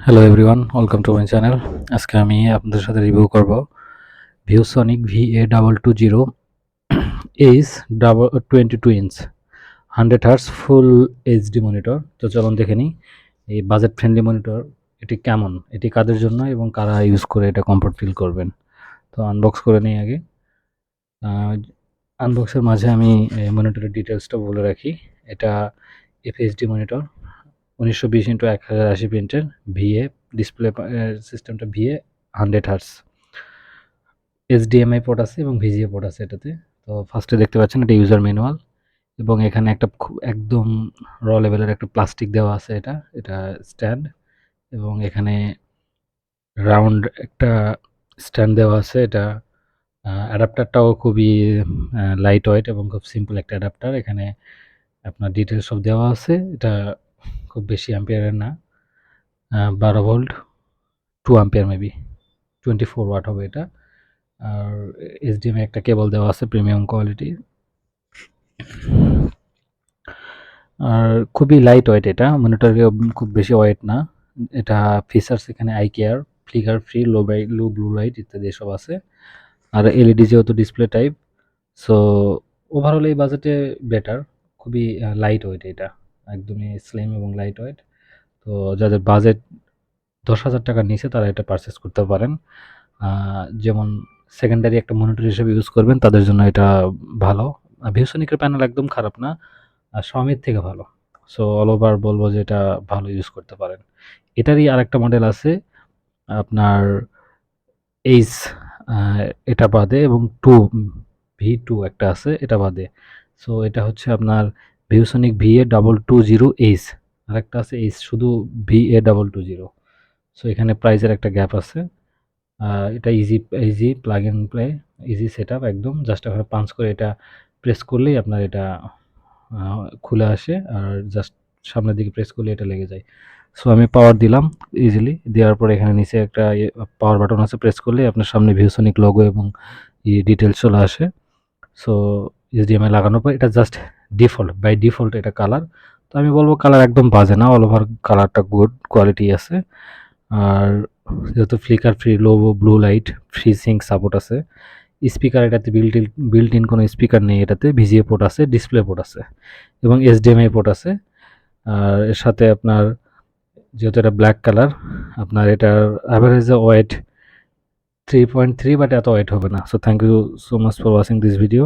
Hello everyone, welcome to my channel. আজকে আমি আপনাদের সাথে রিভিউ করব ViewSonic VA220 H 22 inch 100 Hz full HD monitor. তো চলুন দেখে নিই এই বাজেট ফ্রেন্ডলি মনিটর এটি কেমন, এটি কাদের জন্য এবং কারা ইউজ করে এটা কমফোর্ট ফিল করবেন। তো আনবক্স করে নিই আগে। আনবক্সের মাঝে আমি মনিটরের ডিটেলসটা বলে রাখি। এটা এফএইচডি মনিটর 1920x1080 প্রিন্টের ভিএ ডিসপ্লে সিস্টেমটা ভিএ 100 Hz। এইচডিএমআই পোর্ট আছে এবং ভিজিএ পোর্ট আছে এটাতে। তো ফার্স্টে দেখতে পাচ্ছেন এটা ইউজার ম্যানুয়াল এবং এখানে একটা খুব একদম র লেভেলের একটা প্লাস্টিক দেওয়া আছে। এটা স্ট্যান্ড এবং এখানে রাউন্ড একটা স্ট্যান্ড দেওয়া আছে। এটা অ্যাডাপ্টারটাও খুবই লাইট ওয়েট এবং খুব সিম্পল একটা অ্যাডাপ্টার। এখানে আপনার ডিটেলস সব দেওয়া আছে। এটা খুব বেশি অ্যাম্পিয়ারের না, 12 ভোল্ট 2 অ্যাম্পিয়ার মেবি 24 ওয়াট হবে এটা। আর এইচডিএমআই একটা কেবল দেওয়া আছে প্রিমিয়াম কোয়ালিটি। আর খুবই লাইট ওয়েট, এটা মনিটরে খুব বেশি ওয়েট না। এটা ফিচার্স এখানে eye care, flicker free, low blue light ইত্যাদি এসব আছে। আর এলইডি যেহেতু ডিসপ্লে টাইপ, সো ওভারঅল এই বাজেটে বেটার। খুবই লাইট ওয়েট, এটা একদমই স্লিম এবং লাইট ওয়েট। তো যাদের বাজেট 10,000 টাকার নিচে তারা এটা পারচেস করতে পারেন। যেমন সেকেন্ডারি একটা মনিটর হিসেবে ইউজ করবেন তাদের জন্য এটা ভালো। ভিউসনিকের প্যানেল একদম খারাপ না, Xiaomiর থেকে ভালো। সো অল ওভার বলবো যে এটা ভালো ইউজ করতে পারেন। এটারই আরেকটা মডেল আছে আপনার এইচ, এটা বাদে, এবং V2 একটা আছে এটা বাদে। সো এটা হচ্ছে আপনার ভিউসনিক VA220H, আরেকটা আছে এইচ শুধু VA220। সো এখানে প্রাইসের একটা গ্যাপ আছে। এটা easy easy plug and play, easy setup একদম। জাস্ট এখানে পাঞ্চ করে এটা প্রেস করলেই আপনার এটা খুলে আসে, আর জাস্ট সামনের দিকে প্রেস করলে এটা লেগে যায়। সো আমি পাওয়ার দিলাম ইজিলি, দেওয়ার পরে এখানে নিচে একটা পাওয়ার বাটন আছে, প্রেস করলেই আপনার সামনে ভিউসনিক লোগো এবং ডিটেলস চলে আসে। সো এইচডিএমআই লাগানোর পর এটা জাস্ট ডিফল্ট, বাই ডিফল্ট এটা কালার। তো আমি বলবো কালার একদম বাজে না, অল ওভার কালারটা গুড কোয়ালিটি আছে। আর যেহেতু flicker free, low blue light, free sync support আছে। স্পিকার এটাতে বিল্ট ইন কোনো স্পিকার নেই, এটাতে ভিজিএ পোর্ট আছে, ডিসপ্লে পোর্ট আছে এবং এইচডিএমআই পোর্ট আছে। আর এর সাথে আপনার যেহেতু এটা ব্ল্যাক কালার, আপনার এটার অ্যাভারেজে ওয়েট 3.3, বাট এত ওয়েট হবে না। So thank you so much for watching this video.